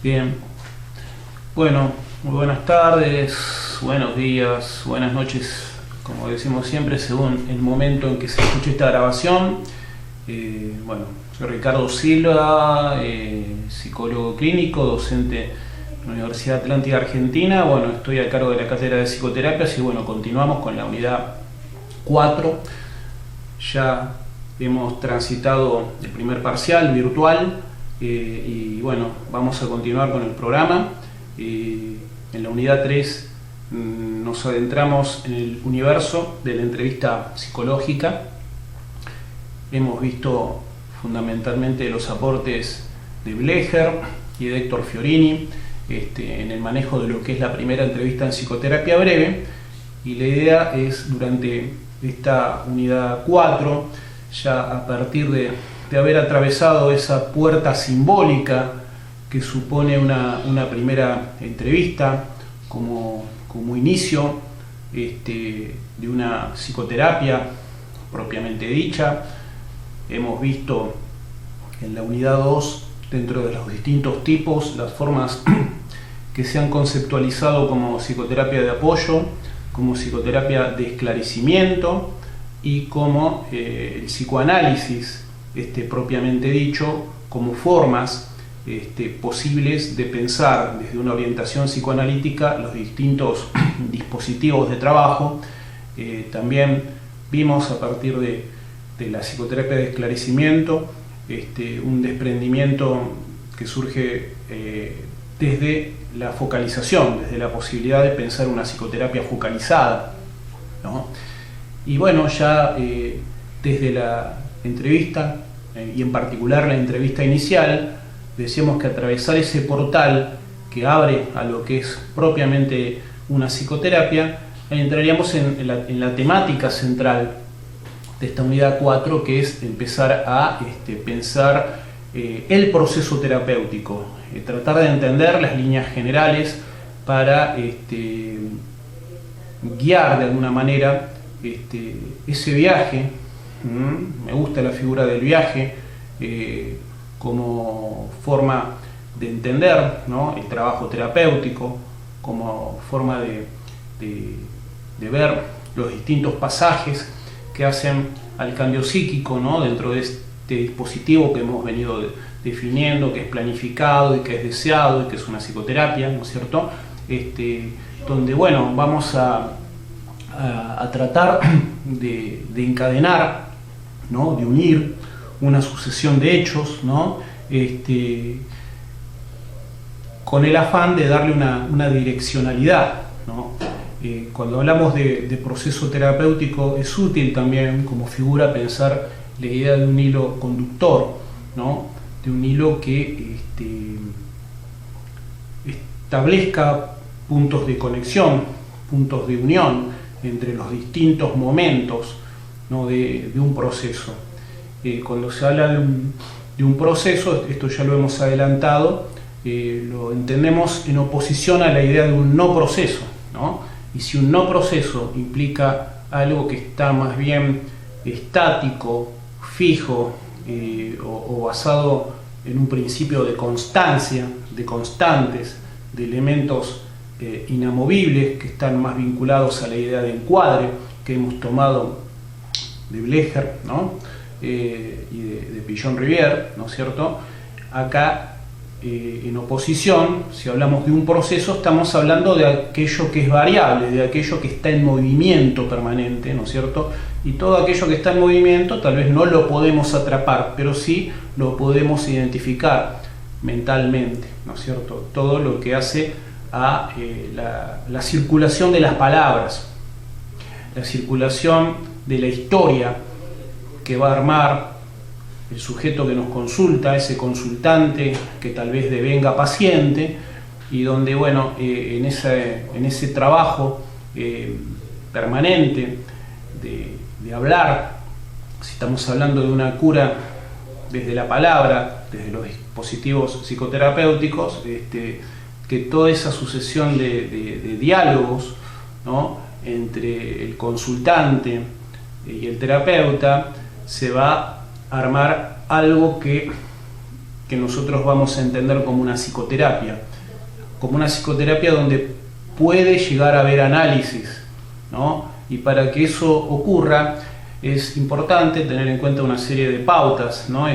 Bien, bueno, muy buenas tardes, buenos días, buenas noches, como decimos siempre, según el momento en que se escuche esta grabación. Bueno, soy Ricardo Silva, psicólogo clínico, docente en la Universidad Atlántica Argentina. Bueno, estoy a cargo de la cátedra de psicoterapias y bueno, continuamos con la unidad 4. Ya hemos transitado el primer parcial virtual. Y bueno, vamos a continuar con el programa. En la unidad 3 nos adentramos en el universo de la entrevista psicológica. Hemos visto fundamentalmente los aportes de Blecher y de Héctor Fiorini en el manejo de lo que es la primera entrevista en psicoterapia breve, y la idea es, durante esta unidad 4, ya a partir de haber atravesado esa puerta simbólica que supone una primera entrevista como inicio de una psicoterapia propiamente dicha. Hemos visto en la unidad 2, dentro de los distintos tipos, las formas que se han conceptualizado como psicoterapia de apoyo, como psicoterapia de esclarecimiento y como el psicoanálisis propiamente dicho, como formas posibles de pensar desde una orientación psicoanalítica los distintos dispositivos de trabajo. También vimos, a partir de la psicoterapia de esclarecimiento, un desprendimiento que surge desde la focalización, desde la posibilidad de pensar una psicoterapia focalizada, ¿no? Y bueno, ya desde la entrevista, y en particular la entrevista inicial, decíamos que atravesar ese portal que abre a lo que es propiamente una psicoterapia, entraríamos en la temática central de esta unidad 4, que es empezar a pensar el proceso terapéutico, tratar de entender las líneas generales para guiar de alguna manera ese viaje. Me gusta la figura del viaje como forma de entender, ¿no?, el trabajo terapéutico, como forma de ver los distintos pasajes que hacen al cambio psíquico, ¿no?, dentro de este dispositivo que hemos venido definiendo, que es planificado y que es deseado y que es una psicoterapia, ¿no es cierto? Donde, bueno, vamos a tratar de encadenar, ¿no?, de unir una sucesión de hechos, ¿no?, con el afán de darle una direccionalidad, ¿no? Cuando hablamos de proceso terapéutico, es útil también como figura pensar la idea de un hilo conductor, ¿no?, de un hilo que establezca puntos de conexión, puntos de unión entre los distintos momentos, ¿no?, de un proceso. Cuando se habla de un proceso, esto ya lo hemos adelantado, lo entendemos en oposición a la idea de un no proceso, ¿no? Y si un no proceso implica algo que está más bien estático, fijo, o basado en un principio de constancia, de constantes, de elementos inamovibles que están más vinculados a la idea de encuadre que hemos tomado de Blecher, ¿no?, y de Pillon-Rivière, ¿no es cierto? Acá, en oposición, si hablamos de un proceso, estamos hablando de aquello que es variable, de aquello que está en movimiento permanente, ¿no es cierto? Y todo aquello que está en movimiento tal vez no lo podemos atrapar, pero sí lo podemos identificar mentalmente, ¿no es cierto? Todo lo que hace a la circulación de las palabras, la circulación de la historia que va a armar el sujeto que nos consulta, ese consultante que tal vez devenga paciente, y donde, bueno, en ese trabajo permanente de hablar, si estamos hablando de una cura desde la palabra, desde los dispositivos psicoterapéuticos, que toda esa sucesión de diálogos, ¿no?, entre el consultante y el terapeuta, se va a armar algo que que nosotros vamos a entender como una psicoterapia donde puede llegar a haber análisis, ¿no? Y para que eso ocurra es importante tener en cuenta una serie de pautas, ¿no?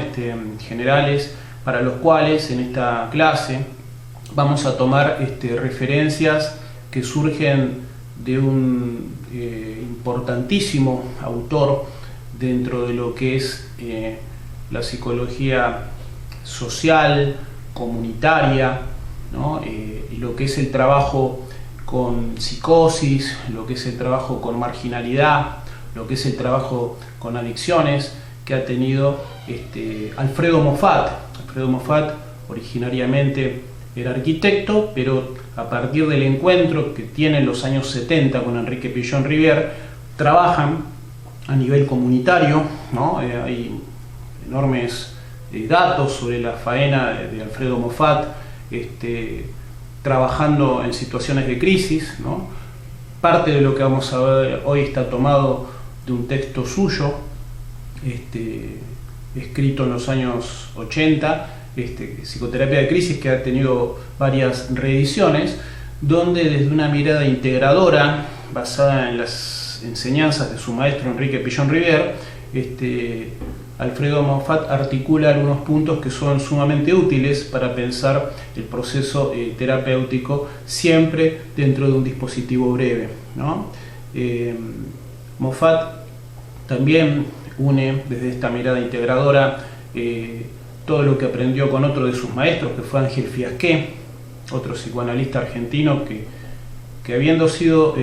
Generales, para los cuales en esta clase vamos a tomar referencias que surgen de un importantísimo autor dentro de lo que es la psicología social, comunitaria, ¿no? Y lo que es el trabajo con psicosis, lo que es el trabajo con marginalidad, lo que es el trabajo con adicciones que ha tenido Alfredo Moffat. Alfredo Moffat originariamente era arquitecto, pero a partir del encuentro que tiene en los años 70 con Enrique Pichon-Rivière, trabajan a nivel comunitario, ¿no? Hay enormes datos sobre la faena de Alfredo Moffat, trabajando en situaciones de crisis, ¿no? Parte de lo que vamos a ver hoy está tomado de un texto suyo, escrito en los años 80, Psicoterapia de Crisis, que ha tenido varias reediciones, donde desde una mirada integradora, basada en las enseñanzas de su maestro Enrique Pichon-Rivière, Alfredo Moffat articula algunos puntos que son sumamente útiles para pensar el proceso terapéutico siempre dentro de un dispositivo breve, ¿no? Moffat también une desde esta mirada integradora todo lo que aprendió con otro de sus maestros, que fue Ángel Fiasqué, otro psicoanalista argentino que habiendo sido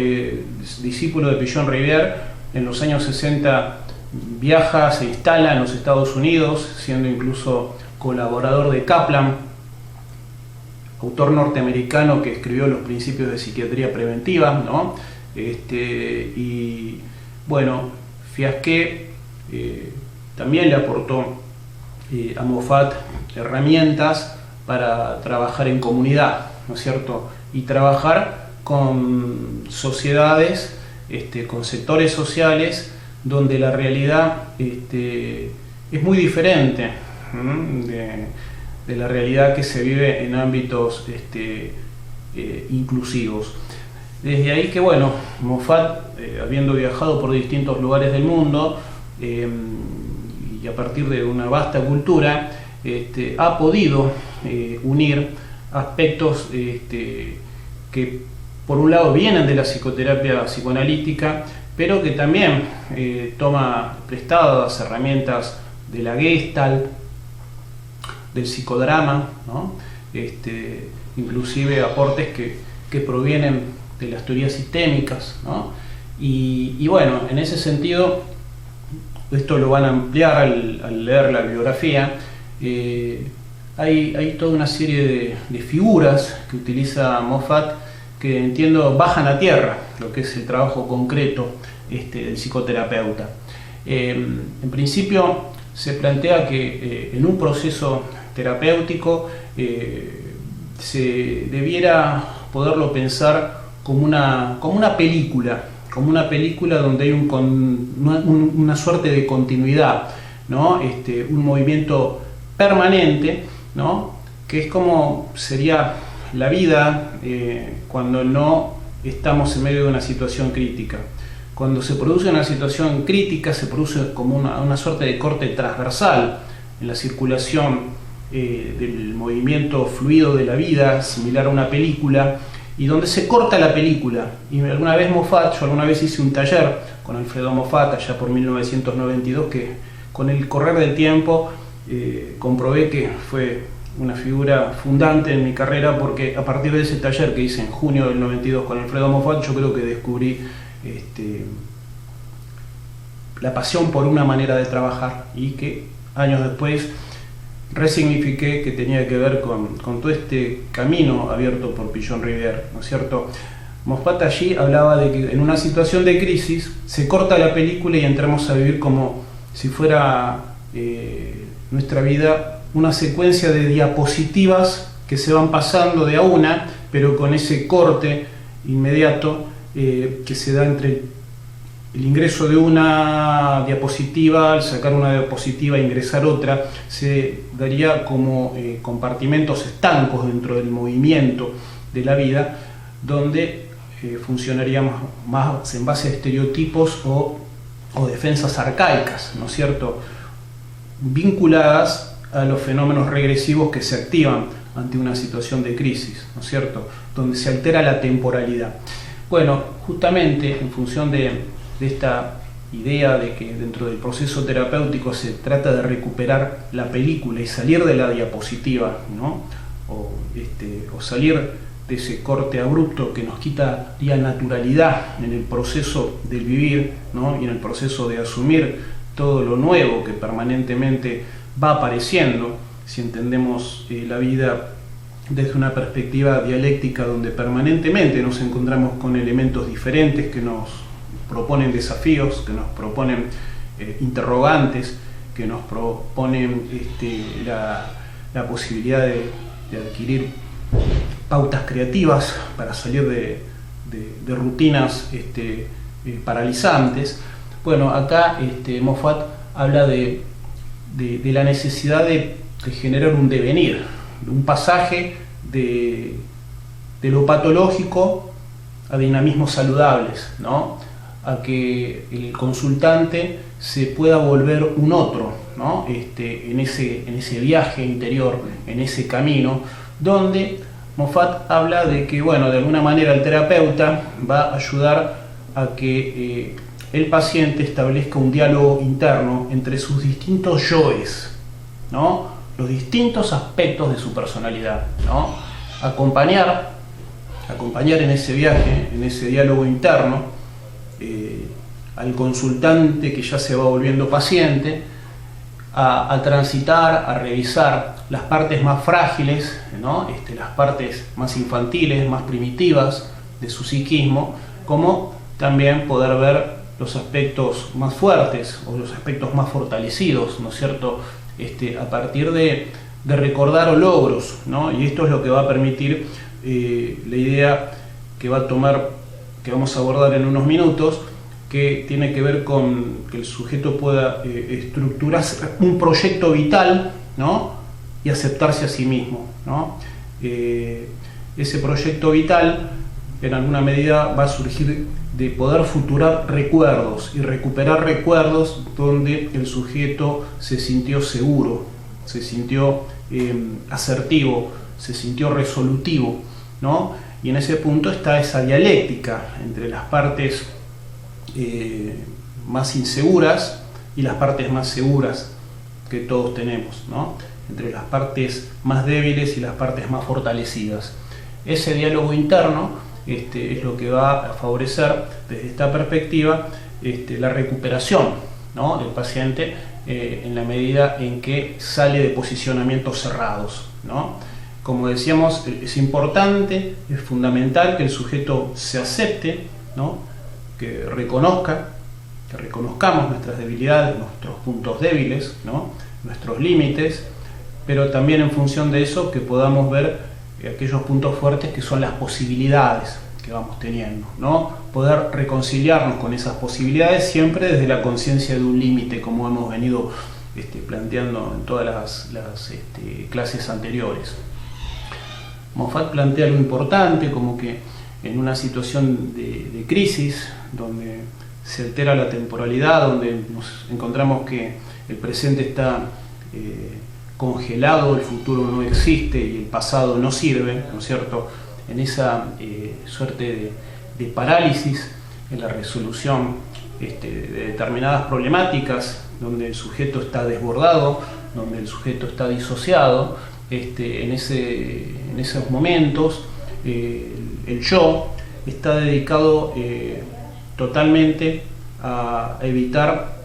discípulo de Pichon-Rivière, en los años 60 viaja, se instala en los Estados Unidos, siendo incluso colaborador de Kaplan, autor norteamericano que escribió Los principios de psiquiatría preventiva, ¿no? Y bueno, Fiasqué también le aportó a Moffat herramientas para trabajar en comunidad, ¿no es cierto? Y trabajar con sociedades, con sectores sociales donde la realidad es muy diferente de la realidad que se vive en ámbitos inclusivos. Desde ahí que, bueno, Moffat, habiendo viajado por distintos lugares del mundo y a partir de una vasta cultura, ha podido unir aspectos que por un lado vienen de la psicoterapia psicoanalítica, pero que también toma prestadas herramientas de la Gestalt, del psicodrama, ¿no? Inclusive aportes que provienen de las teorías sistémicas, ¿no? Y bueno, en ese sentido, esto lo van a ampliar al leer la biografía. Hay toda una serie de figuras que utiliza Moffat que entiendo bajan a tierra lo que es el trabajo concreto del psicoterapeuta. En principio se plantea que en un proceso terapéutico se debiera poderlo pensar como una película donde hay una suerte de continuidad, ¿no? Un movimiento permanente, ¿no? Que es como sería la vida cuando no estamos en medio de una situación crítica. Cuando se produce una situación crítica se produce como una suerte de corte transversal en la circulación del movimiento fluido de la vida, similar a una película, y donde se corta la película. Y yo alguna vez hice un taller con Alfredo Moffat allá por 1992 que con el correr del tiempo comprobé que fue una figura fundante en mi carrera, porque a partir de ese taller que hice en junio del 92 con Alfredo Moffat, yo creo que descubrí la pasión por una manera de trabajar, y que años después resignifiqué que tenía que ver con todo este camino abierto por Pichon-Rivière, ¿no es cierto? Moffat allí hablaba de que en una situación de crisis se corta la película y entramos a vivir como si fuera nuestra vida una secuencia de diapositivas que se van pasando de a una, pero con ese corte inmediato que se da entre el ingreso de una diapositiva, al sacar una diapositiva e ingresar otra, se daría como compartimentos estancos dentro del movimiento de la vida, donde funcionaría más en base a estereotipos o defensas arcaicas, ¿no es cierto?, vinculadas a los fenómenos regresivos que se activan ante una situación de crisis, ¿no es cierto?, donde se altera la temporalidad. Bueno, justamente en función de esta idea de que dentro del proceso terapéutico se trata de recuperar la película y salir de la diapositiva, ¿no?, o salir de ese corte abrupto que nos quitaría naturalidad en el proceso del vivir, ¿no?, y en el proceso de asumir todo lo nuevo que permanentemente va apareciendo, si entendemos la vida desde una perspectiva dialéctica donde permanentemente nos encontramos con elementos diferentes que nos proponen desafíos, que nos proponen interrogantes, que nos proponen la posibilidad de adquirir pautas creativas para salir de rutinas paralizantes. Bueno, acá Moffat habla de la necesidad de generar un devenir, un pasaje de lo patológico a dinamismos saludables, ¿no?, a que el consultante se pueda volver un otro, ¿no?, en ese viaje interior, en ese camino, donde Moffat habla de que, bueno, de alguna manera el terapeuta va a ayudar a que el paciente establezca un diálogo interno entre sus distintos yoes, ¿no?, los distintos aspectos de su personalidad, ¿no?, acompañar en ese viaje, en ese diálogo interno, al consultante que ya se va volviendo paciente, a transitar, a revisar las partes más frágiles, ¿no?, las partes más infantiles, más primitivas de su psiquismo, como también poder ver los aspectos más fuertes o los aspectos más fortalecidos, ¿no es cierto?, a partir de recordar logros, ¿no? Y esto es lo que va a permitir la idea que vamos a abordar en unos minutos, que tiene que ver con que el sujeto pueda estructurar un proyecto vital, ¿no?, y aceptarse a sí mismo, ¿no? Ese proyecto vital en alguna medida va a surgir de poder futurar recuerdos y recuperar recuerdos donde el sujeto se sintió seguro, se sintió asertivo, se sintió resolutivo, ¿no? Y en ese punto está esa dialéctica entre las partes más inseguras y las partes más seguras que todos tenemos, ¿no?, entre las partes más débiles y las partes más fortalecidas. Ese diálogo interno es lo que va a favorecer desde esta perspectiva la recuperación, ¿no?, del paciente en la medida en que sale de posicionamientos cerrados, ¿no? Como decíamos, es importante, es fundamental que el sujeto se acepte, ¿no?, que reconozcamos nuestras debilidades, nuestros puntos débiles, ¿no?, nuestros límites, pero también en función de eso que podamos ver aquellos puntos fuertes que son las posibilidades que vamos teniendo, ¿no? Poder reconciliarnos con esas posibilidades siempre desde la conciencia de un límite, como hemos venido planteando en todas las clases anteriores. Moffat plantea algo importante, como que en una situación de crisis, donde se altera la temporalidad, donde nos encontramos que el presente está congelado, el futuro no existe y el pasado no sirve, ¿no es cierto?, en esa suerte de parálisis en la resolución de determinadas problemáticas, donde el sujeto está desbordado, donde el sujeto está disociado, en esos momentos el yo está dedicado totalmente a evitar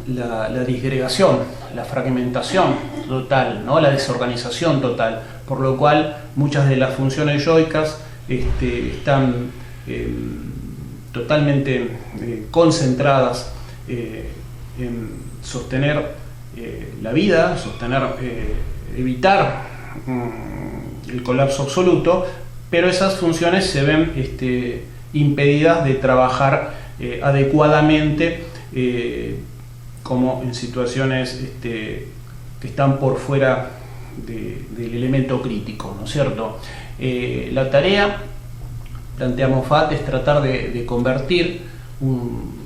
la disgregación, la fragmentación total, ¿no?, la desorganización total, por lo cual muchas de las funciones yoicas están totalmente concentradas en sostener la vida, evitar el colapso absoluto, pero esas funciones se ven impedidas de trabajar adecuadamente, como en situaciones que están por fuera del elemento crítico, ¿no es cierto? La tarea, plantea Moffat, es tratar de convertir un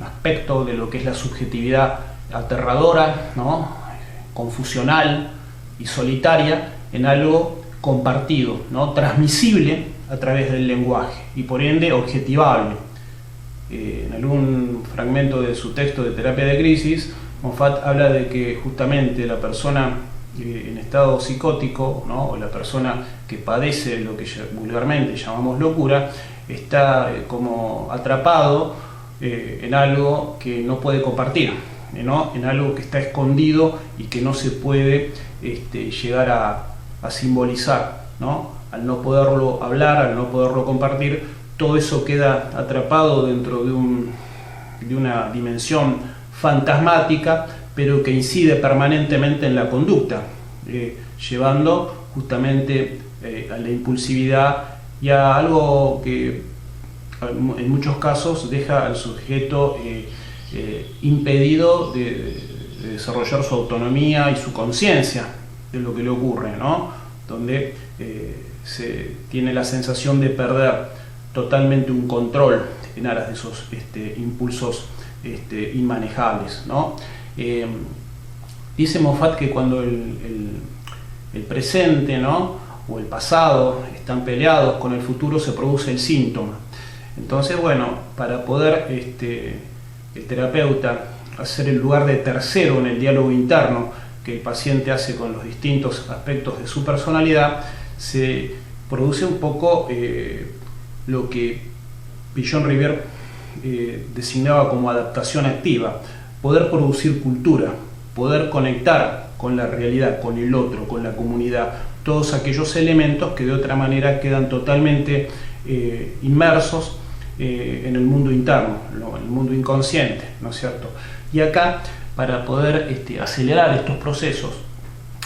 aspecto de lo que es la subjetividad aterradora, ¿no?, confusional y solitaria, en algo compartido, ¿no?, transmisible a través del lenguaje y por ende objetivable. En algún fragmento de su texto de Terapia de Crisis, Moffat habla de que justamente la persona en estado psicótico, ¿no?, o la persona que padece lo que vulgarmente llamamos locura, está como atrapado en algo que no puede compartir, ¿no?, en algo que está escondido y que no se puede llegar a simbolizar, ¿no? Al no poderlo hablar, al no poderlo compartir, todo eso queda atrapado dentro de una dimensión fantasmática, pero que incide permanentemente en la conducta, llevando justamente a la impulsividad y a algo que en muchos casos deja al sujeto impedido de desarrollar su autonomía y su conciencia de lo que le ocurre, ¿no? Donde se tiene la sensación de perder totalmente un control en aras de esos impulsos inmanejables, ¿no? Dice Moffat que cuando el presente, ¿no?, o el pasado están peleados con el futuro, se produce el síntoma. Entonces, bueno, para poder el terapeuta hacer el lugar de tercero en el diálogo interno que el paciente hace con los distintos aspectos de su personalidad, se produce un poco lo que Villon-Rivière designaba como adaptación activa: poder producir cultura, poder conectar con la realidad, con el otro, con la comunidad, todos aquellos elementos que de otra manera quedan totalmente inmersos en el mundo interno, en el mundo inconsciente, ¿no es cierto? Y acá, para poder acelerar estos procesos,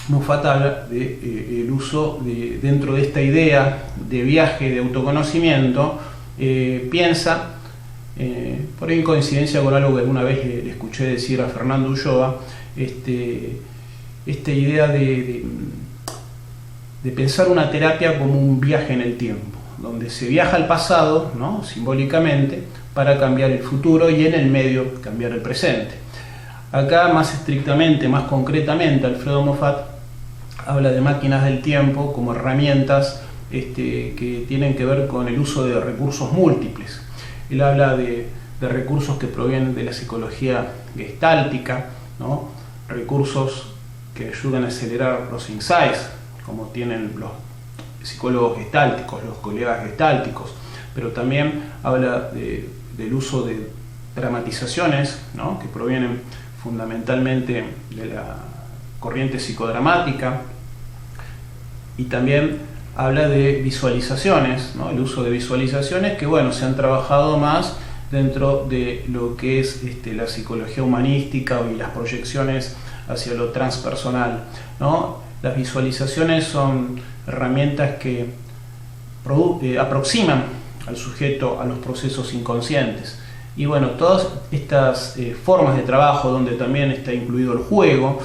Moffat habla del uso dentro de esta idea de viaje de autoconocimiento, piensa, por ahí en coincidencia con algo que alguna vez le escuché decir a Fernando Ulloa, esta idea de pensar una terapia como un viaje en el tiempo, donde se viaja al pasado, ¿no?, simbólicamente, para cambiar el futuro y en el medio cambiar el presente. Acá, más estrictamente, más concretamente, Alfredo Moffat habla de máquinas del tiempo como herramientas que tienen que ver con el uso de recursos múltiples. Él habla de recursos que provienen de la psicología gestáltica, ¿no?, recursos que ayudan a acelerar los insights, como tienen los psicólogos gestálticos, los colegas gestálticos, pero también habla del uso de dramatizaciones, ¿no?, que provienen fundamentalmente de la corriente psicodramática, y también habla de visualizaciones, ¿no?, el uso de visualizaciones que, bueno, se han trabajado más dentro de lo que es la psicología humanística y las proyecciones hacia lo transpersonal, ¿no? Las visualizaciones son herramientas que aproximan al sujeto a los procesos inconscientes. Y bueno, todas estas formas de trabajo, donde también está incluido el juego,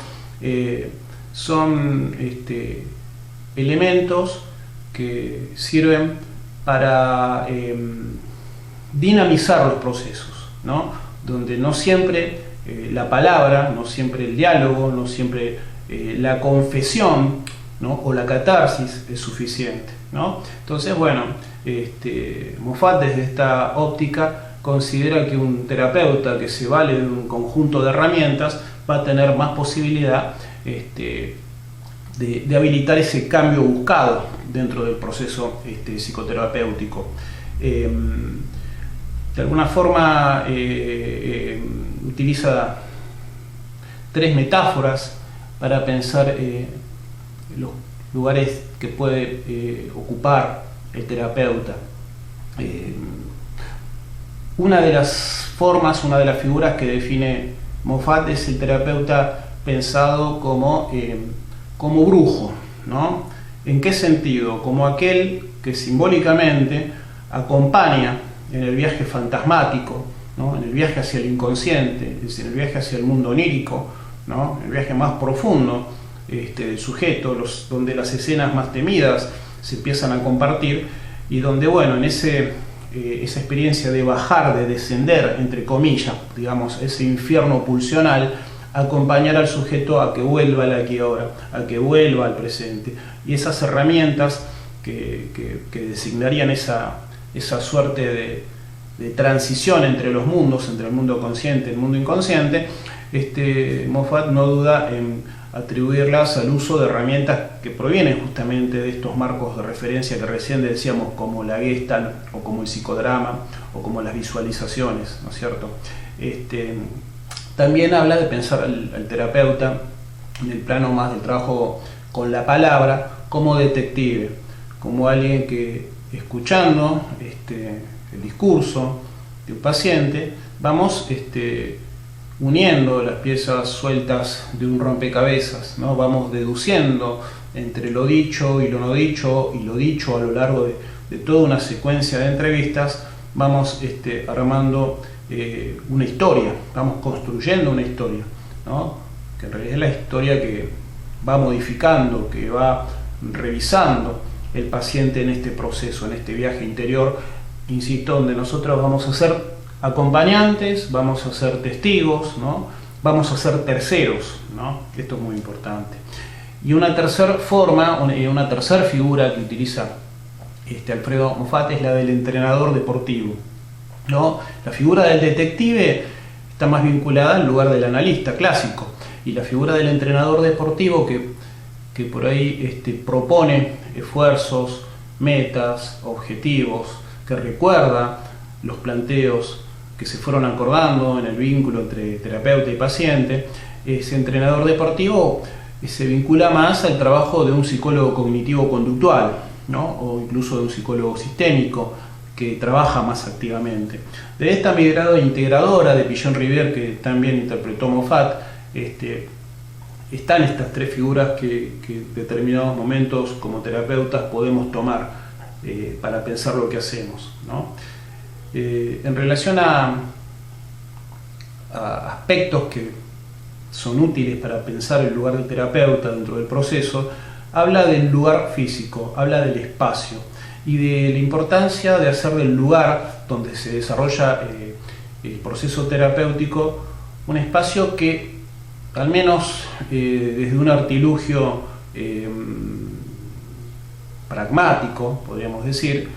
son elementos que sirven para dinamizar los procesos, ¿no?, donde no siempre la palabra, no siempre el diálogo, no siempre la confesión, ¿no?, o la catarsis es suficiente, ¿no? Entonces, bueno, Moffat, desde esta óptica, considera que un terapeuta que se vale de un conjunto de herramientas va a tener más posibilidad de habilitar ese cambio buscado dentro del proceso psicoterapéutico. De alguna forma utiliza tres metáforas para pensar los lugares que puede ocupar el terapeuta. Una de las formas, una de las figuras que define Moffat es el terapeuta pensado como brujo, ¿no? ¿En qué sentido? Como aquel que simbólicamente acompaña en el viaje fantasmático, ¿no? En el viaje hacia el inconsciente, es decir, en el viaje hacia el mundo onírico, ¿no? El viaje más profundo del sujeto, donde las escenas más temidas se empiezan a compartir y donde, bueno, en esa experiencia de bajar, de descender, entre comillas, digamos, ese infierno pulsional, acompañar al sujeto a que vuelva al aquí y ahora, a que vuelva al presente. Y esas herramientas que designarían esa suerte de transición entre los mundos, entre el mundo consciente y el mundo inconsciente, Moffat no duda en atribuirlas al uso de herramientas que provienen justamente de estos marcos de referencia que recién decíamos, como la Gestalt, o como el psicodrama, o como las visualizaciones, ¿no es cierto? También habla de pensar al terapeuta en el plano más del trabajo con la palabra, como detective, como alguien que, escuchando el discurso de un paciente, vamos uniendo las piezas sueltas de un rompecabezas, ¿no? Vamos deduciendo entre lo dicho y lo no dicho, y lo dicho a lo largo de toda una secuencia de entrevistas, vamos armando una historia, vamos construyendo una historia, ¿no? Que en realidad es la historia que va modificando, que va revisando el paciente en este proceso, en este viaje interior, insisto, donde nosotros vamos a ser acompañantes, vamos a ser testigos, ¿no? Vamos a ser terceros, ¿no? Esto es muy importante. Y una tercera forma, una tercera figura que utiliza Alfredo Moffat es la del entrenador deportivo, ¿no? La figura del detective está más vinculada al lugar del analista clásico, y la figura del entrenador deportivo que por ahí propone esfuerzos, metas, objetivos, que recuerda los planteos que se fueron acordando en el vínculo entre terapeuta y paciente. Ese entrenador deportivo se vincula más al trabajo de un psicólogo cognitivo-conductual, ¿no? O incluso de un psicólogo sistémico que trabaja más activamente. De esta mirada integradora de Pillon Rivière, que también interpretó Moffat, están estas tres figuras que en determinados momentos como terapeutas podemos tomar para pensar lo que hacemos, ¿no? En relación a aspectos que son útiles para pensar el lugar del terapeuta dentro del proceso, habla del lugar físico, habla del espacio y de la importancia de hacer del lugar donde se desarrolla el proceso terapéutico un espacio que, al menos desde un artilugio pragmático, podríamos decir,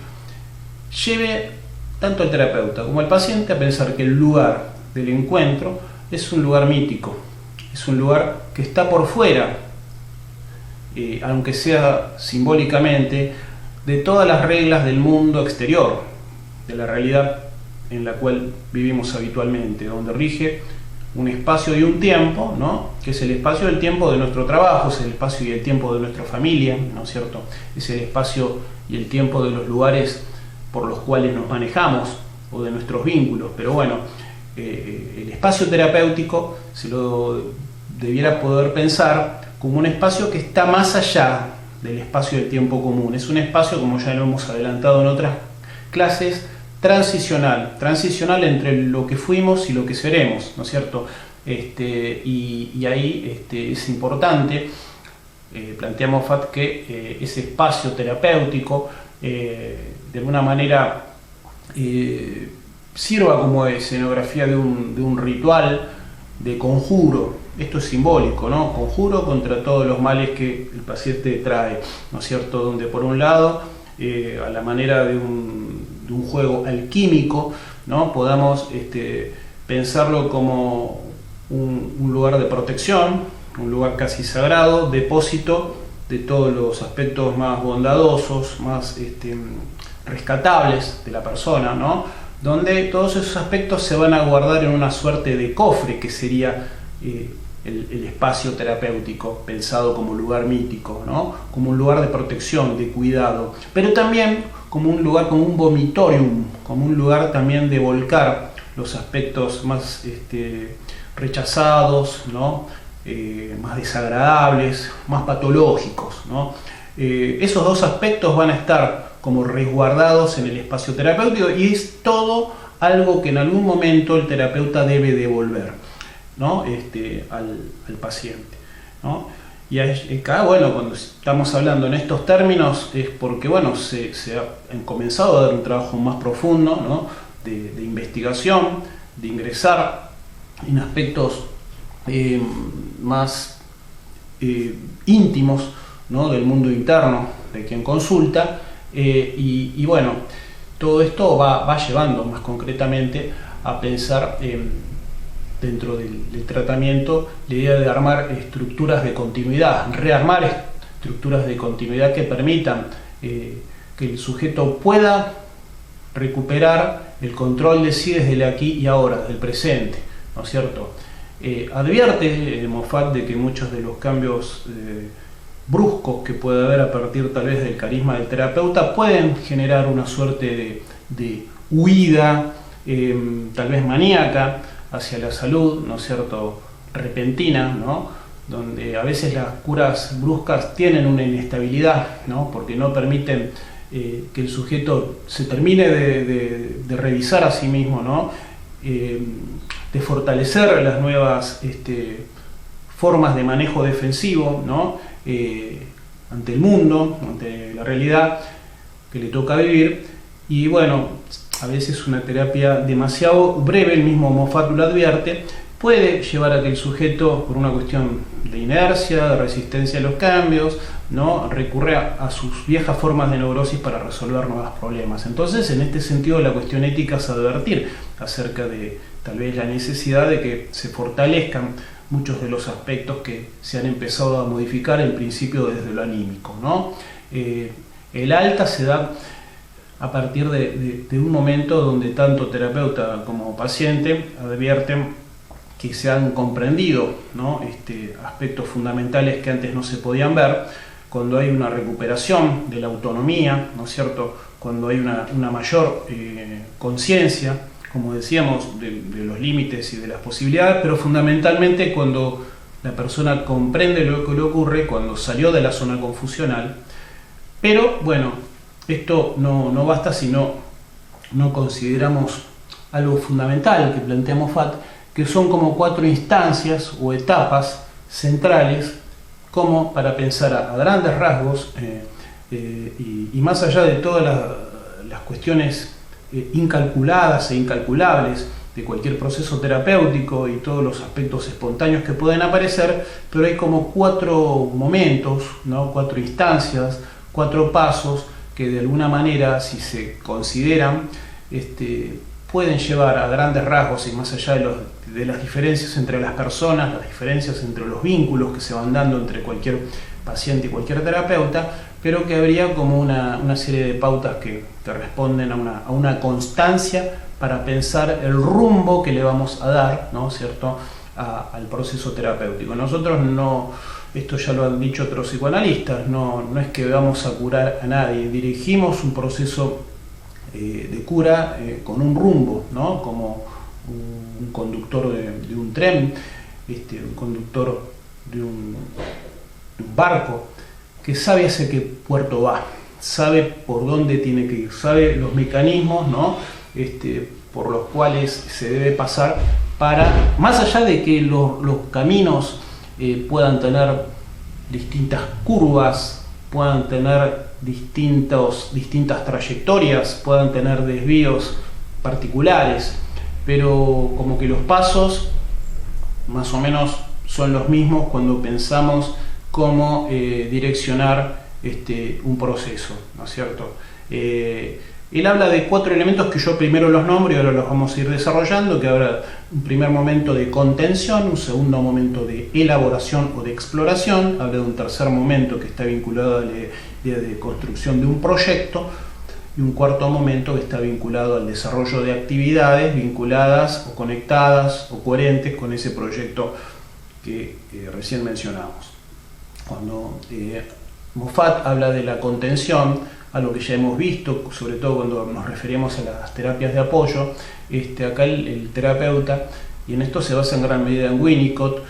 lleve tanto al terapeuta como al paciente a pensar que el lugar del encuentro es un lugar mítico, es un lugar que está por fuera, aunque sea simbólicamente, de todas las reglas del mundo exterior, de la realidad en la cual vivimos habitualmente, donde rige un espacio y un tiempo, ¿no? Que es el espacio y el tiempo de nuestro trabajo, es el espacio y el tiempo de nuestra familia, ¿no es cierto? Es el espacio y el tiempo de los lugares por los cuales nos manejamos o de nuestros vínculos. Pero bueno, el espacio terapéutico se lo debiera poder pensar como un espacio que está más allá del espacio del tiempo común. Es un espacio, como ya lo hemos adelantado en otras clases, transicional entre lo que fuimos y lo que seremos, ¿no es cierto? Y ahí es importante, planteamos Moffat, que ese espacio terapéutico de alguna manera sirva como escenografía de un ritual de conjuro. Esto es simbólico, ¿no? Conjuro contra todos los males que el paciente trae, ¿no es cierto? Donde por un lado, a la manera de un juego alquímico, ¿no? Podamos pensarlo como un lugar de protección, un lugar casi sagrado, depósito de todos los aspectos más bondadosos, más rescatables de la persona, ¿no? Donde todos esos aspectos se van a guardar en una suerte de cofre que sería el espacio terapéutico, pensado como lugar mítico, ¿no? Como un lugar de protección, de cuidado, pero también como un lugar, como un vomitorium, como un lugar también de volcar los aspectos más rechazados, ¿no? Más desagradables, más patológicos, ¿no? Esos dos aspectos van a estar como resguardados en el espacio terapéutico, y es todo algo que en algún momento el terapeuta debe devolver, ¿no? Al paciente, ¿no? Y acá, bueno, cuando estamos hablando en estos términos es porque, bueno, se ha comenzado a dar un trabajo más profundo, ¿no? de investigación, de ingresar en aspectos más íntimos, ¿no? del mundo interno de quien consulta, y bueno, todo esto va llevando más concretamente a pensar dentro del tratamiento la idea de armar estructuras de continuidad, rearmar estructuras de continuidad que permitan que el sujeto pueda recuperar el control de sí desde el aquí y ahora, del presente, ¿no es cierto? Advierte Moffat de que muchos de los cambios bruscos que puede haber a partir tal vez del carisma del terapeuta pueden generar una suerte de huida, tal vez maníaca, hacia la salud, ¿no es cierto?, repentina, ¿no?, donde a veces las curas bruscas tienen una inestabilidad, ¿no?, porque no permiten que el sujeto se termine de revisar a sí mismo, ¿no?, de fortalecer las nuevas formas de manejo defensivo, ¿no?, ante el mundo, ante la realidad que le toca vivir. Y bueno, a veces una terapia demasiado breve, el mismo Moffat lo advierte, puede llevar a que el sujeto, por una cuestión de inercia, de resistencia a los cambios, ¿no?, recurre a sus viejas formas de neurosis para resolver nuevos problemas. Entonces, en este sentido, la cuestión ética es advertir acerca de tal vez la necesidad de que se fortalezcan muchos de los aspectos que se han empezado a modificar en principio desde lo anímico, ¿no? El alta se da a partir de un momento donde tanto terapeuta como paciente advierten que se han comprendido, ¿no?, aspectos fundamentales que antes no se podían ver, cuando hay una recuperación de la autonomía, ¿no es cierto?, cuando hay una mayor conciencia, como decíamos, de los límites y de las posibilidades, pero fundamentalmente cuando la persona comprende lo que le ocurre, cuando salió de la zona confusional. Pero bueno, esto no basta si no consideramos algo fundamental que plantea Moffat, que son como 4 instancias o etapas centrales, como para pensar a grandes rasgos, y más allá de todas las cuestiones incalculadas e incalculables de cualquier proceso terapéutico y todos los aspectos espontáneos que pueden aparecer, pero hay como 4 momentos, ¿no?, 4 instancias, 4 pasos que de alguna manera, si se consideran, pueden llevar a grandes rasgos y más allá de las diferencias entre las personas, las diferencias entre los vínculos que se van dando entre cualquier paciente y cualquier terapeuta, pero que habría como una serie de pautas que responden a una constancia para pensar el rumbo que le vamos a dar, ¿no es cierto?, al proceso terapéutico. Nosotros no, esto ya lo han dicho otros psicoanalistas, no es que vamos a curar a nadie, dirigimos un proceso de cura con un rumbo, ¿no?, como un conductor de un tren, un conductor de un barco, que sabe hacia qué puerto va, sabe por dónde tiene que ir, sabe los mecanismos, ¿no?, por los cuales se debe pasar para, más allá de que los caminos puedan tener distintas curvas, puedan tener distintas trayectorias, puedan tener desvíos particulares, pero como que los pasos más o menos son los mismos cuando pensamos cómo direccionar un proceso, ¿no es cierto? Él habla de 4 elementos que yo primero los nombro y ahora los vamos a ir desarrollando, que habrá un primer momento de contención, un segundo momento de elaboración o de exploración, habla de un tercer momento que está vinculado a la idea de construcción de un proyecto, y un cuarto momento que está vinculado al desarrollo de actividades vinculadas o conectadas o coherentes con ese proyecto que recién mencionamos. Cuando Moffat habla de la contención, algo que ya hemos visto, sobre todo cuando nos referimos a las terapias de apoyo, acá el terapeuta, y en esto se basa en gran medida en Winnicott,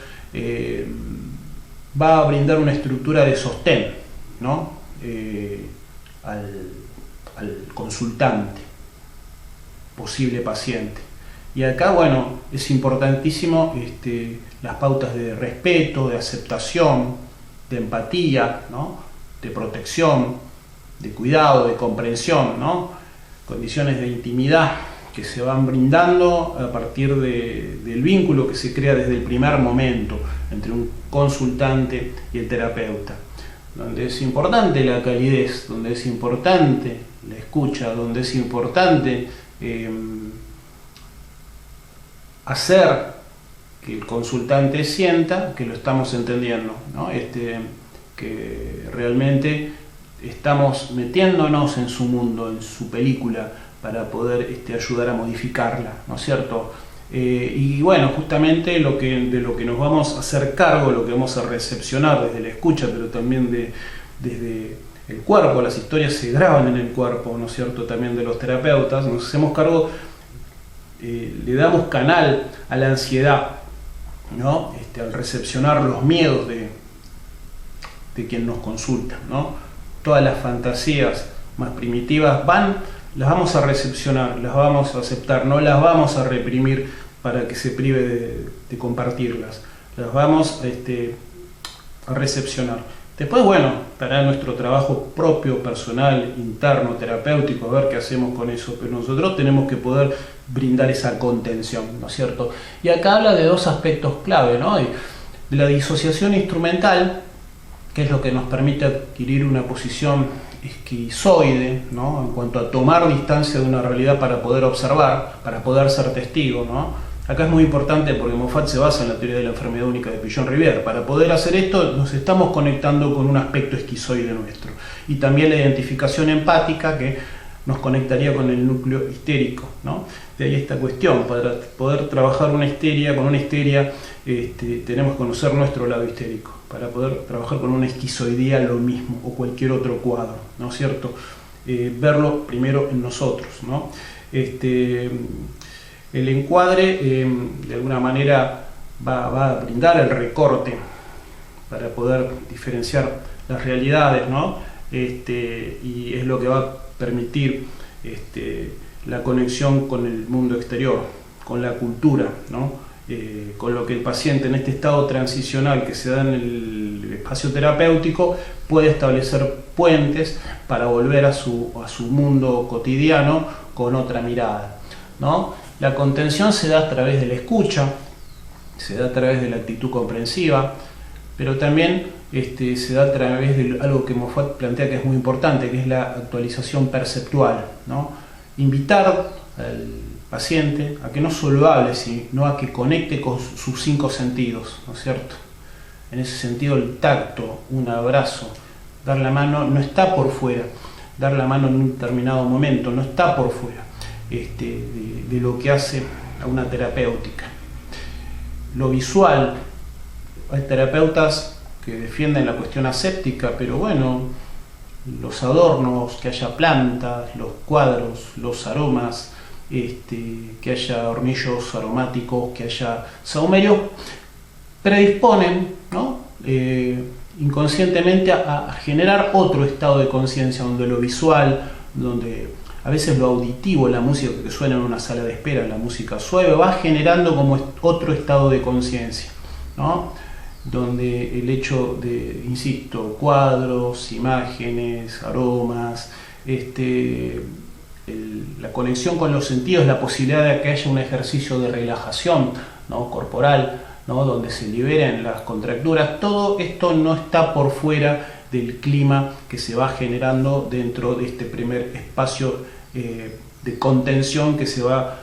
va a brindar una estructura de sostén, ¿no?, consultante, posible paciente. Y acá, bueno, es importantísimo las pautas de respeto, de aceptación, de empatía, ¿no? De protección, de cuidado, de comprensión, ¿no? Condiciones de intimidad que se van brindando a partir del vínculo que se crea desde el primer momento entre un consultante y el terapeuta, donde es importante la calidez, donde es importante la escucha, donde es importante hacer que el consultante sienta que lo estamos entendiendo, ¿no? Que realmente estamos metiéndonos en su mundo, en su película, para poder ayudar a modificarla, ¿no es cierto? Y bueno, justamente de lo que nos vamos a hacer cargo, lo que vamos a recepcionar desde la escucha, pero también desde el cuerpo, las historias se graban en el cuerpo, ¿no es cierto?, también de los terapeutas, nos hacemos cargo, le damos canal a la ansiedad, ¿no? Al recepcionar los miedos de quien nos consulta, ¿no? Todas las fantasías más primitivas las vamos a recepcionar, las vamos a aceptar, no las vamos a reprimir para que se prive de compartirlas, las vamos a recepcionar. Después, bueno, para nuestro trabajo propio, personal, interno, terapéutico, a ver qué hacemos con eso, pero nosotros tenemos que poder brindar esa contención, ¿no es cierto? Y acá habla de dos aspectos clave, ¿no? De la disociación instrumental, que es lo que nos permite adquirir una posición esquizoide, ¿no? En cuanto a tomar distancia de una realidad para poder observar, para poder ser testigo, ¿no? Acá es muy importante porque Moffat se basa en la teoría de la enfermedad única de Pillon-Rivière. Para poder hacer esto nos estamos conectando con un aspecto esquizoide nuestro. Y también la identificación empática que nos conectaría con el núcleo histérico, ¿no? De ahí esta cuestión, para poder trabajar con una histeria tenemos que conocer nuestro lado histérico. Para poder trabajar con una esquizoidía lo mismo, o cualquier otro cuadro, ¿no es cierto? Verlo primero en nosotros, ¿no? El encuadre de alguna manera va a brindar el recorte para poder diferenciar las realidades, ¿no? Y es lo que va a permitir la conexión con el mundo exterior, con la cultura, ¿no? Con lo que el paciente en este estado transicional que se da en el espacio terapéutico puede establecer puentes para volver a su mundo cotidiano con otra mirada, ¿no? La contención se da a través de la escucha, se da a través de la actitud comprensiva, pero también se da a través de algo que Moffat plantea que es muy importante, que es la actualización perceptual, ¿no? Invitar al paciente a que no solo hable, sino a que conecte con sus 5 sentidos, ¿no es cierto? En ese sentido, el tacto, un abrazo, dar la mano no está por fuera, dar la mano en un determinado momento no está por fuera de lo que hace a una terapéutica. Lo visual, hay terapeutas que defienden la cuestión aséptica, pero bueno, los adornos, que haya plantas, los cuadros, los aromas, que haya hornillos aromáticos, que haya sahumerios, predisponen, ¿no? Inconscientemente a generar otro estado de conciencia, donde lo visual, donde a veces lo auditivo, la música que suena en una sala de espera, la música suave, va generando como otro estado de conciencia, ¿no? Donde el hecho de, insisto, cuadros, imágenes, aromas, la conexión con los sentidos, la posibilidad de que haya un ejercicio de relajación, ¿no? Corporal, ¿no? Donde se liberen las contracturas, todo esto no está por fuera del clima que se va generando dentro de este primer espacio de contención que se va a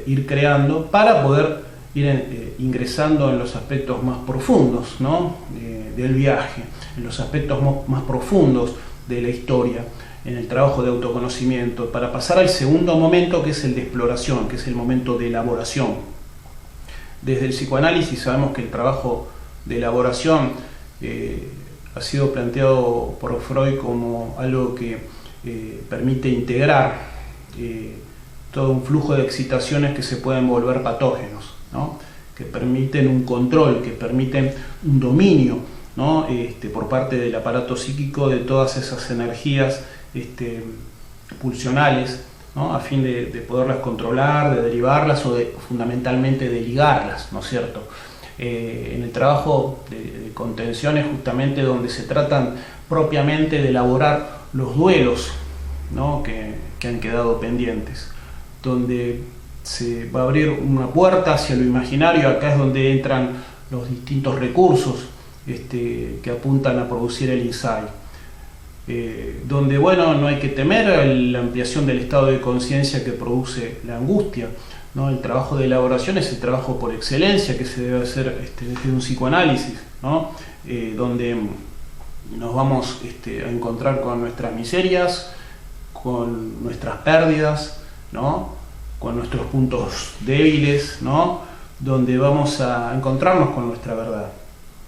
ir creando para poder ir ingresando en los aspectos más profundos, ¿no? Del viaje, en los aspectos más profundos de la historia, en el trabajo de autoconocimiento, para pasar al segundo momento, que es el de exploración, que es el momento de elaboración. Desde el psicoanálisis sabemos que el trabajo de elaboración ha sido planteado por Freud como algo que permite integrar todo un flujo de excitaciones que se pueden volver patógenos, ¿no? Que permiten un control, que permiten un dominio, ¿no? Por parte del aparato psíquico de todas esas energías pulsionales, ¿no? A fin de poderlas controlar, de derivarlas o fundamentalmente de ligarlas, ¿no es cierto? En el trabajo de contención es justamente donde se tratan propiamente de elaborar los duelos, ¿no? que han quedado pendientes, donde se va a abrir una puerta hacia lo imaginario. Acá es donde entran los distintos recursos que apuntan a producir el insight. Donde, bueno, no hay que temer la ampliación del estado de conciencia que produce la angustia, ¿no? El trabajo de elaboración es el trabajo por excelencia que se debe hacer desde un psicoanálisis, ¿no? Donde nos vamos a encontrar con nuestras miserias, con nuestras pérdidas, ¿no? Con nuestros puntos débiles, ¿no? Donde vamos a encontrarnos con nuestra verdad.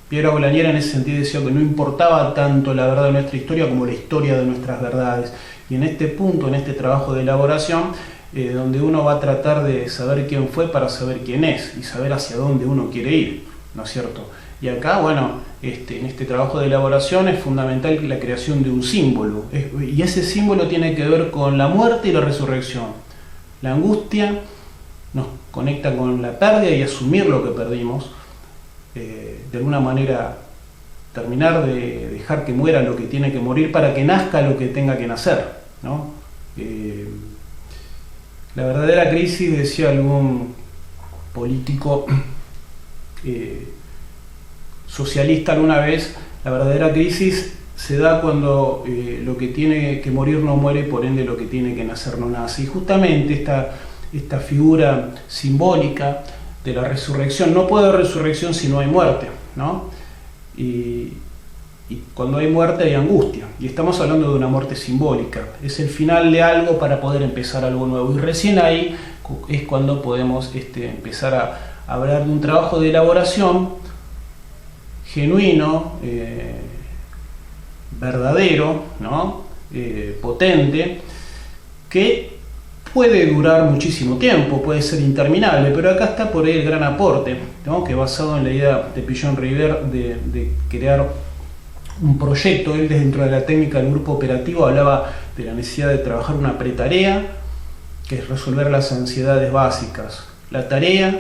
Piero Avellaneda en ese sentido decía que no importaba tanto la verdad de nuestra historia como la historia de nuestras verdades. Y en este punto, en este trabajo de elaboración, donde uno va a tratar de saber quién fue para saber quién es y saber hacia dónde uno quiere ir, ¿no es cierto? Y acá, bueno, en este trabajo de elaboración es fundamental la creación de un símbolo. Y ese símbolo tiene que ver con la muerte y la resurrección. La angustia nos conecta con la pérdida y asumir lo que perdimos. De alguna manera terminar de dejar que muera lo que tiene que morir para que nazca lo que tenga que nacer, ¿no? La verdadera crisis, decía algún político socialista alguna vez, la verdadera crisis se da cuando lo que tiene que morir no muere y por ende lo que tiene que nacer no nace. Y justamente esta figura simbólica de la resurrección, no puede haber resurrección si no hay muerte, ¿no? Y cuando hay muerte hay angustia, y estamos hablando de una muerte simbólica, es el final de algo para poder empezar algo nuevo, y recién ahí es cuando podemos empezar a hablar de un trabajo de elaboración genuino, verdadero, ¿no? Potente, que puede durar muchísimo tiempo, puede ser interminable, pero acá está por ahí el gran aporte, ¿no? Que basado en la idea de Pillon-Rivière de crear un proyecto. Él, dentro de la técnica del grupo operativo, hablaba de la necesidad de trabajar una pretarea, que es resolver las ansiedades básicas. La tarea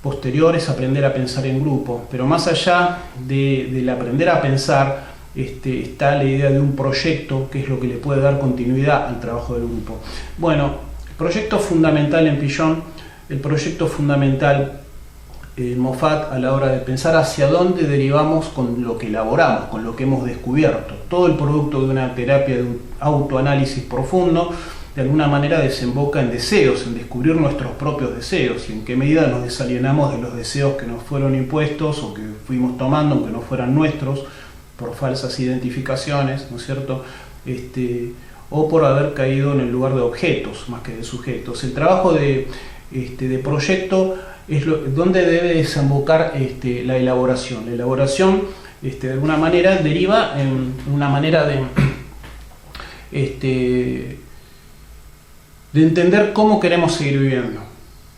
posterior es aprender a pensar en grupo, pero más allá del aprender a pensar, está la idea de un proyecto, que es lo que le puede dar continuidad al trabajo del grupo. Bueno, el proyecto fundamental en Pillon, el proyecto fundamental en Moffat a la hora de pensar hacia dónde derivamos con lo que elaboramos, con lo que hemos descubierto. Todo el producto de una terapia de un autoanálisis profundo de alguna manera desemboca en deseos, en descubrir nuestros propios deseos y en qué medida nos desalienamos de los deseos que nos fueron impuestos o que fuimos tomando aunque no fueran nuestros, por falsas identificaciones, ¿no es cierto? O por haber caído en el lugar de objetos más que de sujetos. El trabajo de proyecto es donde debe desembocar la elaboración. La elaboración, de alguna manera, deriva en una manera de entender cómo queremos seguir viviendo,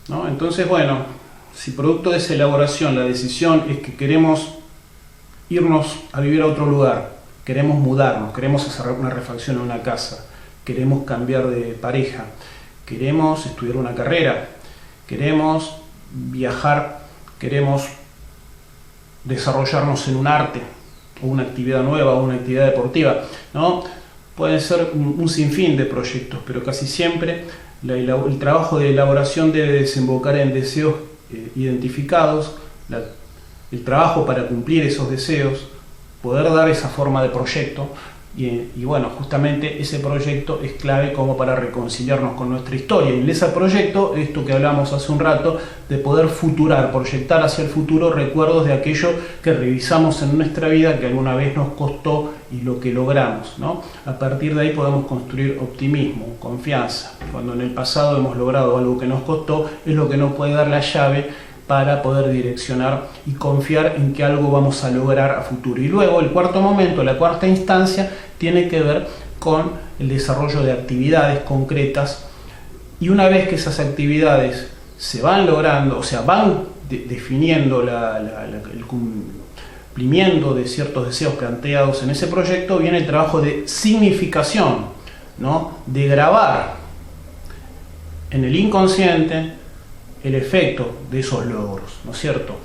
¿no? Entonces, bueno, si producto de esa elaboración la decisión es que queremos irnos a vivir a otro lugar, queremos mudarnos, queremos hacer una refacción en una casa, queremos cambiar de pareja, queremos estudiar una carrera, queremos viajar, queremos desarrollarnos en un arte o una actividad nueva o una actividad deportiva, ¿no? Pueden ser un sinfín de proyectos, pero casi siempre el trabajo de elaboración debe desembocar en deseos identificados, el trabajo para cumplir esos deseos, poder dar esa forma de proyecto y bueno, justamente ese proyecto es clave como para reconciliarnos con nuestra historia. Y en ese proyecto, esto que hablamos hace un rato, de poder futurar, proyectar hacia el futuro recuerdos de aquello que revisamos en nuestra vida, que alguna vez nos costó y lo que logramos, ¿no? A partir de ahí podemos construir optimismo, confianza. Cuando en el pasado hemos logrado algo que nos costó, es lo que nos puede dar la llave para poder direccionar y confiar en que algo vamos a lograr a futuro. Y luego el cuarto momento, la cuarta instancia, tiene que ver con el desarrollo de actividades concretas, y una vez que esas actividades se van logrando, o sea, van definiendo el cumplimiento de ciertos deseos planteados en ese proyecto, viene el trabajo de significación ¿no?, de grabar en el inconsciente el efecto de esos logros, ¿no es cierto?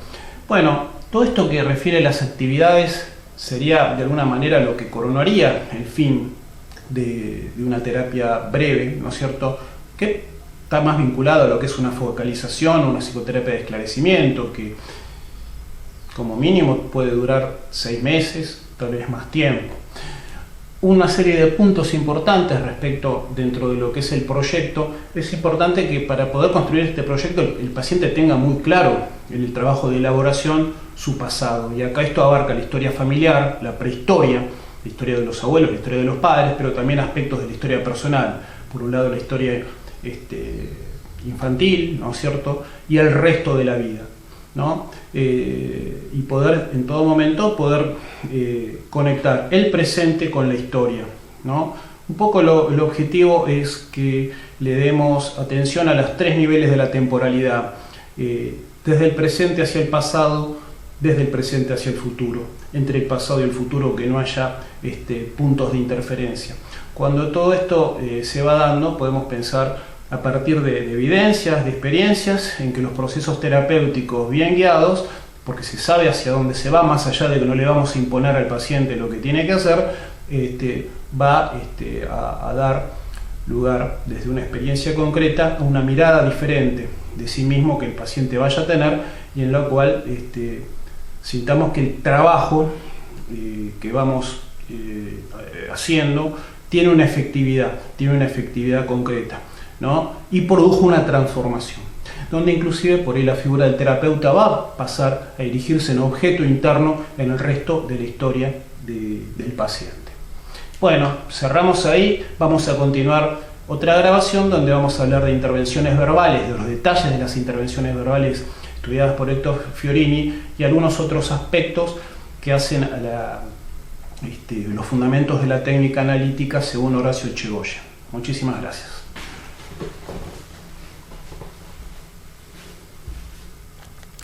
Bueno, todo esto que refiere a las actividades sería de alguna manera lo que coronaría el fin de una terapia breve, ¿no es cierto?, que está más vinculado a lo que es una focalización o una psicoterapia de esclarecimiento, que como mínimo puede durar 6 meses, tal vez más tiempo. Una serie de puntos importantes respecto dentro de lo que es el proyecto. Es importante que para poder construir este proyecto el paciente tenga muy claro en el trabajo de elaboración su pasado. Y acá esto abarca la historia familiar, la prehistoria, la historia de los abuelos, la historia de los padres, pero también aspectos de la historia personal. Por un lado la historia infantil, ¿no es cierto?, y el resto de la vida, ¿no? Y poder en todo momento conectar el presente con la historia, ¿no? Un poco el objetivo es que le demos atención a los 3 niveles de la temporalidad, desde el presente hacia el pasado, desde el presente hacia el futuro, entre el pasado y el futuro, que no haya puntos de interferencia. Cuando todo esto se va dando, podemos pensar a partir de evidencias, de experiencias, en que los procesos terapéuticos bien guiados, porque se sabe hacia dónde se va, más allá de que no le vamos a imponer al paciente lo que tiene que hacer, va a dar lugar desde una experiencia concreta a una mirada diferente de sí mismo que el paciente vaya a tener, y en la cual sintamos que el trabajo que vamos haciendo tiene una efectividad concreta, ¿no? Y produjo una transformación, donde inclusive por ahí la figura del terapeuta va a pasar a erigirse en objeto interno en el resto de la historia del paciente. Bueno, cerramos ahí. Vamos a continuar otra grabación donde vamos a hablar de intervenciones verbales, de los detalles de las intervenciones verbales estudiadas por Héctor Fiorini y algunos otros aspectos que hacen a los fundamentos de la técnica analítica según Horacio Echegoyen. Muchísimas gracias.